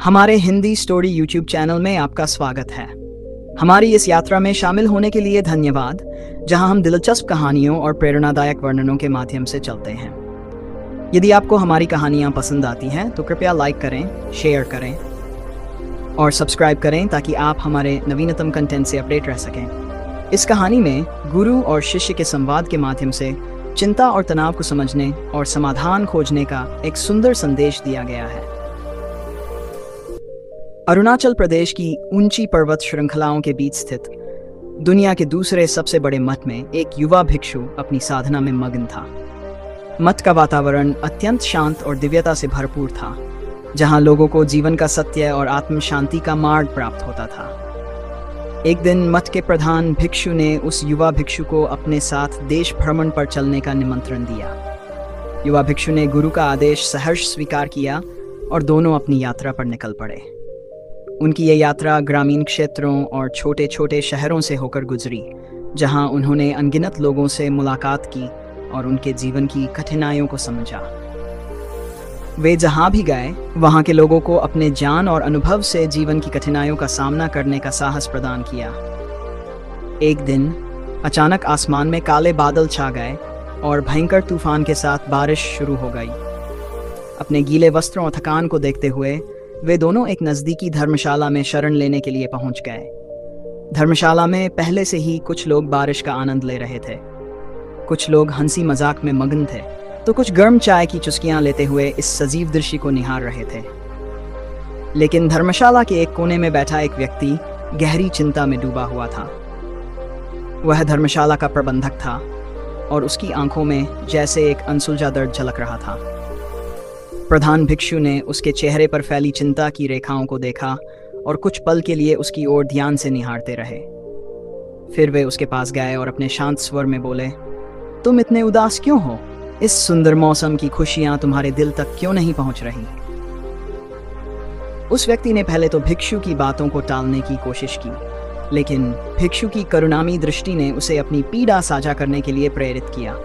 हमारे Hindi story YouTube channel में आपका स्वागत है। हमारी इस यात्रा में शामिल होने के लिए धन्यवाद, जहां हम दिलचस्प कहानियों और प्रेरणादायक वर्णनों के माध्यम से चलते हैं। यदि आपको हमारी कहानियां पसंद आती हैं तो कृपया लाइक करें, शेयर करें और सब्सक्राइब करें ताकि आप हमारे नवीनतम कंटेंट से अपडेट रह सकें। इस कहानी में गुरु और शिष्य के संवाद के माध्यम से चिंता और तनाव को समझने और समाधान खोजने का एक सुंदर संदेश दिया गया है। अरुणाचल प्रदेश की ऊंची पर्वत श्रृंखलाओं के बीच स्थित दुनिया के दूसरे सबसे बड़े मठ में एक युवा भिक्षु अपनी साधना में मग्न था। मठ का वातावरण अत्यंत शांत और दिव्यता से भरपूर था, जहां लोगों को जीवन का सत्य और आत्म शांति का मार्ग प्राप्त होता था। एक दिन मठ के प्रधान भिक्षु ने उस युवा भिक्षु को अपने साथ देश भ्रमण पर चलने का निमंत्रण दिया। युवा भिक्षु ने गुरु का आदेश सहर्ष स्वीकार किया और दोनों अपनी यात्रा पर निकल पड़े। उनकी ये यात्रा ग्रामीण क्षेत्रों और छोटे छोटे शहरों से होकर गुजरी, जहां उन्होंने अनगिनत लोगों से मुलाकात की और उनके जीवन की कठिनाइयों को समझा। वे जहां भी गए, वहां के लोगों को अपने ज्ञान और अनुभव से जीवन की कठिनाइयों का सामना करने का साहस प्रदान किया। एक दिन अचानक आसमान में काले बादल छा गए और भयंकर तूफान के साथ बारिश शुरू हो गई। अपने गीले वस्त्रों और थकान को देखते हुए वे दोनों एक नज़दीकी धर्मशाला में शरण लेने के लिए पहुंच गए। धर्मशाला में पहले से ही कुछ लोग बारिश का आनंद ले रहे थे। कुछ लोग हंसी मजाक में मग्न थे, तो कुछ गर्म चाय की चुस्कियां लेते हुए इस सजीव दृश्य को निहार रहे थे। लेकिन धर्मशाला के एक कोने में बैठा एक व्यक्ति गहरी चिंता में डूबा हुआ था। वह धर्मशाला का प्रबंधक था और उसकी आंखों में जैसे एक अनसुलझा दर्द झलक रहा था। प्रधान भिक्षु ने उसके चेहरे पर फैली चिंता की रेखाओं को देखा और कुछ पल के लिए उसकी ओर ध्यान से निहारते रहे। फिर वे उसके पास गए और अपने शांत स्वर में बोले, तुम इतने उदास क्यों हो? इस सुंदर मौसम की खुशियां तुम्हारे दिल तक क्यों नहीं पहुंच रही? उस व्यक्ति ने पहले तो भिक्षु की बातों को टालने की कोशिश की, लेकिन भिक्षु की करुणामयी दृष्टि ने उसे अपनी पीड़ा साझा करने के लिए प्रेरित किया।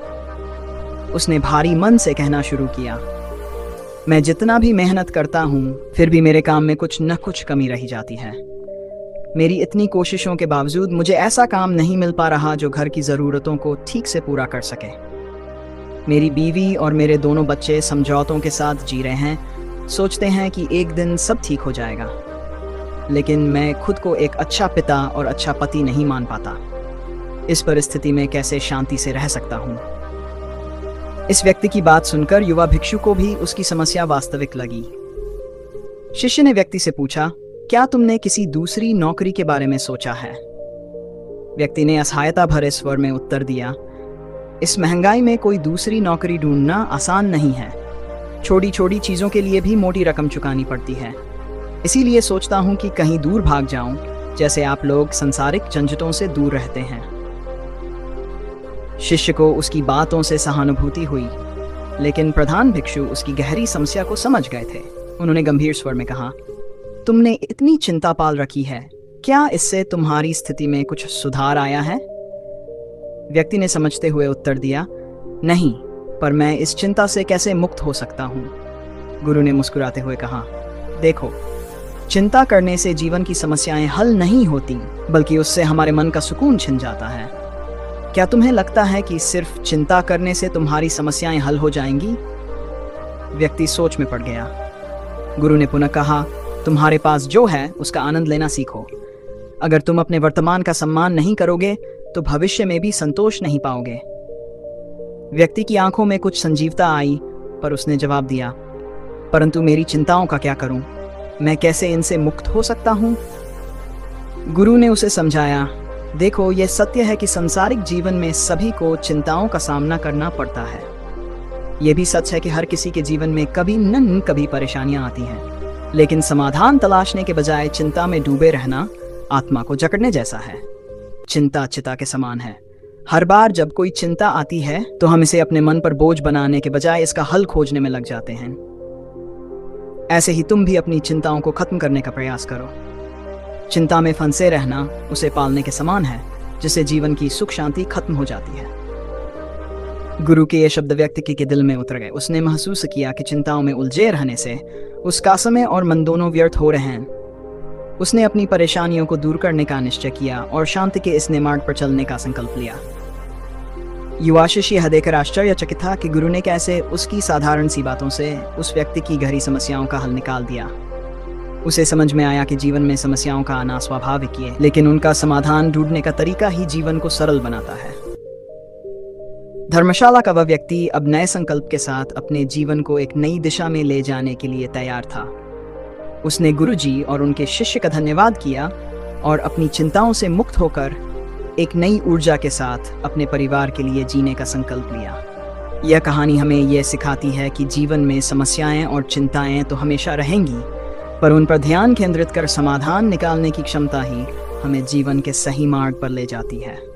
उसने भारी मन से कहना शुरू किया, मैं जितना भी मेहनत करता हूँ, फिर भी मेरे काम में कुछ न कुछ कमी रही जाती है। मेरी इतनी कोशिशों के बावजूद मुझे ऐसा काम नहीं मिल पा रहा जो घर की ज़रूरतों को ठीक से पूरा कर सके। मेरी बीवी और मेरे दोनों बच्चे समझौतों के साथ जी रहे हैं, सोचते हैं कि एक दिन सब ठीक हो जाएगा, लेकिन मैं खुद को एक अच्छा पिता और अच्छा पति नहीं मान पाता। इस परिस्थिति में कैसे शांति से रह सकता हूँ? इस व्यक्ति की बात सुनकर युवा भिक्षु को भी उसकी समस्या वास्तविक लगी। शिष्य ने व्यक्ति से पूछा, क्या तुमने किसी दूसरी नौकरी के बारे में सोचा है? व्यक्ति ने असहायता भरे स्वर में उत्तर दिया, इस महंगाई में कोई दूसरी नौकरी ढूंढना आसान नहीं है। छोटी छोटी चीजों के लिए भी मोटी रकम चुकानी पड़ती है। इसीलिए सोचता हूं कि कहीं दूर भाग जाऊं, जैसे आप लोग संसारिक झंझटों से दूर रहते हैं। शिष्य को उसकी बातों से सहानुभूति हुई, लेकिन प्रधान भिक्षु उसकी गहरी समस्या को समझ गए थे। उन्होंने गंभीर स्वर में कहा, तुमने इतनी चिंता पाल रखी है, क्या इससे तुम्हारी स्थिति में कुछ सुधार आया है? व्यक्ति ने समझते हुए उत्तर दिया, नहीं, पर मैं इस चिंता से कैसे मुक्त हो सकता हूँ? गुरु ने मुस्कुराते हुए कहा, देखो, चिंता करने से जीवन की समस्याएं हल नहीं होती, बल्कि उससे हमारे मन का सुकून छिन जाता है। क्या तुम्हें लगता है कि सिर्फ चिंता करने से तुम्हारी समस्याएं हल हो जाएंगी? व्यक्ति सोच में पड़ गया। गुरु ने पुनः कहा, तुम्हारे पास जो है उसका आनंद लेना सीखो। अगर तुम अपने वर्तमान का सम्मान नहीं करोगे तो भविष्य में भी संतोष नहीं पाओगे। व्यक्ति की आंखों में कुछ संजीवता आई, पर उसने जवाब दिया, परंतु मेरी चिंताओं का क्या करूं? मैं कैसे इनसे मुक्त हो सकता हूं? गुरु ने उसे समझाया, देखो, यह सत्य है कि सांसारिक जीवन में सभी को चिंताओं का सामना करना पड़ता है। यह भी सच है कि हर किसी के जीवन में कभी न कभी परेशानियां आती हैं, लेकिन समाधान तलाशने के बजाय चिंता में डूबे रहना आत्मा को जकड़ने जैसा है। चिंता चिता के समान है। हर बार जब कोई चिंता आती है तो हम इसे अपने मन पर बोझ बनाने के बजाय इसका हल खोजने में लग जाते हैं। ऐसे ही तुम भी अपनी चिंताओं को खत्म करने का प्रयास करो। चिंता में फंसे रहना उसे पालने के समान है, जिससे जीवन की सुख शांति खत्म हो जाती है। गुरु के ये शब्द व्यक्ति के दिल में उतर गए। उसने महसूस किया कि चिंताओं में उलझे रहने से उसका समय और मन दोनों व्यर्थ हो रहे हैं। उसने अपनी परेशानियों को दूर करने का निश्चय किया और शांति के इस मार्ग पर चलने का संकल्प लिया। युवाशीष यह देखकर आश्चर्यचकित था कि गुरु ने कैसे उसकी साधारण सी बातों से उस व्यक्ति की गहरी समस्याओं का हल निकाल दिया। उसे समझ में आया कि जीवन में समस्याओं का आना स्वाभाविक है, लेकिन उनका समाधान ढूंढने का तरीका ही जीवन को सरल बनाता है। धर्मशाला का वह व्यक्ति अब नए संकल्प के साथ अपने जीवन को एक नई दिशा में ले जाने के लिए तैयार था। उसने गुरुजी और उनके शिष्य का धन्यवाद किया और अपनी चिंताओं से मुक्त होकर एक नई ऊर्जा के साथ अपने परिवार के लिए जीने का संकल्प लिया। यह कहानी हमें यह सिखाती है कि जीवन में समस्याएं और चिंताएं तो हमेशा रहेंगी, पर उन पर ध्यान केंद्रित कर समाधान निकालने की क्षमता ही हमें जीवन के सही मार्ग पर ले जाती है।